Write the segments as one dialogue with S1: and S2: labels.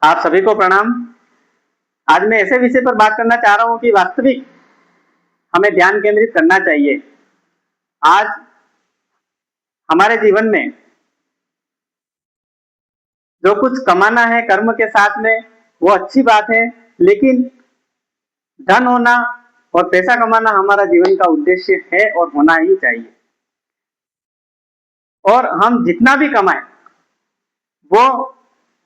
S1: आप सभी को प्रणाम। आज मैं ऐसे विषय पर बात करना चाह रहा हूं कि वास्तविक हमें ध्यान केंद्रित करना चाहिए। आज हमारे जीवन में जो कुछ कमाना है कर्म के साथ में वो अच्छी बात है, लेकिन धन होना और पैसा कमाना हमारा जीवन का उद्देश्य है और होना ही चाहिए। और हम जितना भी कमाएं वो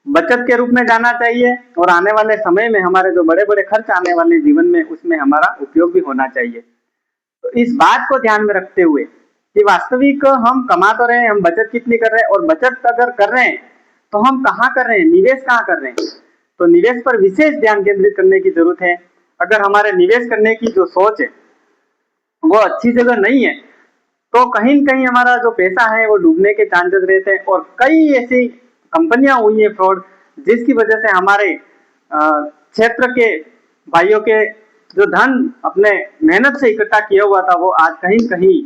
S1: बचत के रूप में जाना चाहिए और आने वाले समय में हमारे जो बड़े बड़े खर्च आने वाले जीवन में उसमें हमारा उपयोग भी होना चाहिए। तो इस बात को ध्यान में रखते हुए कि वास्तविक हम कमा तो रहे हैं, हम बचत कितनी कर रहे हैं और बचत अगर कर रहे हैं तो हम कहाँ कर रहे हैं, निवेश कहाँ कर रहे हैं, तो निवेश पर विशेष ध्यान केंद्रित करने की जरूरत है। अगर हमारे निवेश करने की जो सोच है वो अच्छी जगह नहीं है तो कहीं न कहीं हमारा जो पैसा है वो डूबने के चांसेस रहते हैं। और कई ऐसी कंपनियां हुई है फ्रॉड, जिसकी वजह से हमारे क्षेत्र के भाइयों के जो धन अपने मेहनत से इकट्ठा किया हुआ था वो आज कहीं कहीं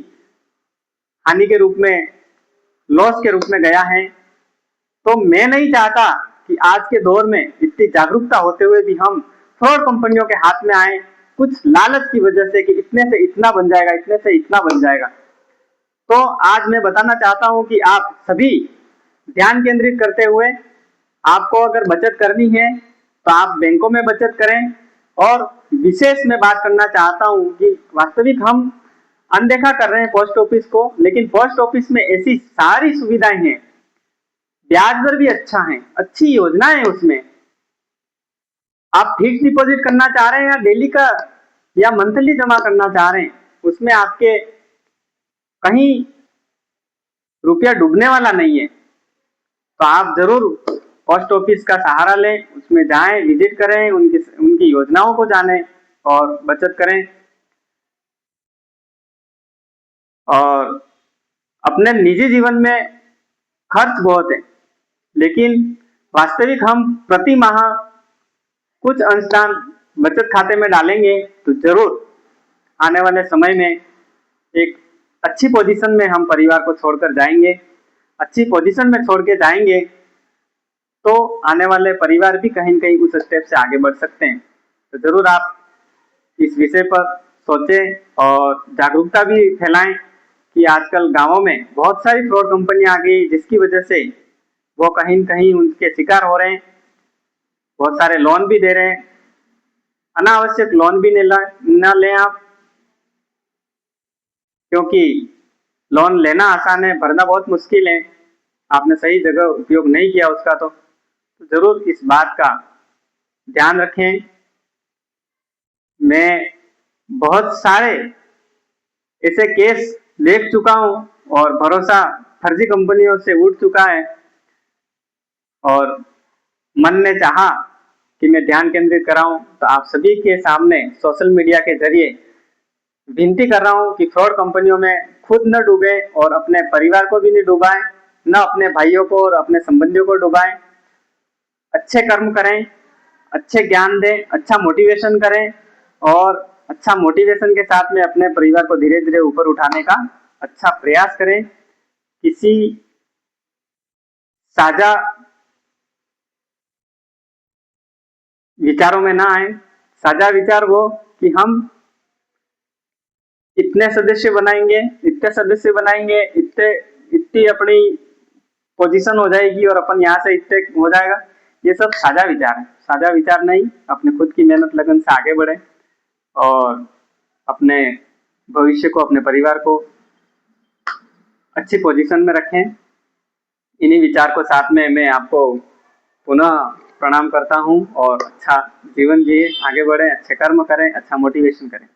S1: हानि के रूप में, लॉस के रूप में गया है। तो मैं नहीं चाहता कि आज के दौर में इतनी जागरूकता होते हुए भी हम फ्रॉड कंपनियों के हाथ में आए, कुछ लालच की वजह से कि इतने से इतना बन जाएगा, इतने से इतना बन जाएगा। तो आज मैं बताना चाहता हूं कि आप सभी ध्यान केंद्रित करते हुए आपको अगर बचत करनी है तो आप बैंकों में बचत करें। और विशेष मैं बात करना चाहता हूं कि वास्तविक हम अनदेखा कर रहे हैं पोस्ट ऑफिस को, लेकिन पोस्ट ऑफिस में ऐसी सारी सुविधाएं हैं, ब्याज दर भी अच्छा है, अच्छी योजनाएं है उसमें। आप फिक्स डिपॉजिट करना चाह रहे हैं या डेली का या मंथली जमा करना चाह रहे हैं, उसमें आपके कहीं रुपया डूबने वाला नहीं है। तो आप जरूर पोस्ट ऑफिस का सहारा लें, उसमें जाएं, विजिट करें, उनकी योजनाओं को जानें और बचत करें। और अपने निजी जीवन में खर्च बहुत है, लेकिन वास्तविक हम प्रति माह कुछ अंशदान बचत खाते में डालेंगे तो जरूर आने वाले समय में एक अच्छी पोजीशन में हम परिवार को छोड़कर जाएंगे। अच्छी पोजीशन में छोड़ के जाएंगे तो आने वाले परिवार भी कहीं न कहीं उस स्टेप से आगे बढ़ सकते हैं। तो जरूर आप इस विषय पर सोचें और जागरूकता भी फैलाएं कि आजकल गांवों में बहुत सारी फ्रॉड कंपनियां आ गई, जिसकी वजह से वो कहीं न कहीं उनके शिकार हो रहे हैं। बहुत सारे लोन भी दे रहे हैं, अनावश्यक लोन भी न लें आप, क्योंकि लोन लेना आसान है, भरना बहुत मुश्किल है। आपने सही जगह उपयोग नहीं किया उसका तो जरूर इस बात का ध्यान रखें। मैं बहुत सारे ऐसे केस देख चुका हूं और भरोसा फर्जी कंपनियों से उठ चुका है और मन ने चाहा कि मैं ध्यान केंद्रित कराऊं तो आप सभी के सामने सोशल मीडिया के जरिए विनती कर रहा हूं कि फ्रॉड कंपनियों में खुद न डूबे और अपने परिवार को भी नहीं डुबाएं, न अपने भाइयों को और अपने संबंधियों को डुबाएं। अच्छे कर्म करें, अच्छे ज्ञान दें, अच्छा मोटिवेशन करें और अच्छा मोटिवेशन के साथ में अपने परिवार को धीरे धीरे ऊपर उठाने का अच्छा प्रयास करें। किसी साझा विचारों में ना आए। साझा विचार वो कि हम इतने सदस्य बनाएंगे, इतने सदस्य बनाएंगे, इतनी अपनी पोजीशन हो जाएगी और अपन यहाँ से इतने हो जाएगा, ये सब साझा विचार है। साझा विचार नहीं, अपने खुद की मेहनत लगन से आगे बढ़े और अपने भविष्य को, अपने परिवार को अच्छी पोजीशन में रखें। इन्हीं विचार को साथ में मैं आपको पुनः प्रणाम करता हूं और अच्छा जीवन जिए, आगे बढ़े, अच्छे कर्म करें, अच्छा मोटिवेशन करें।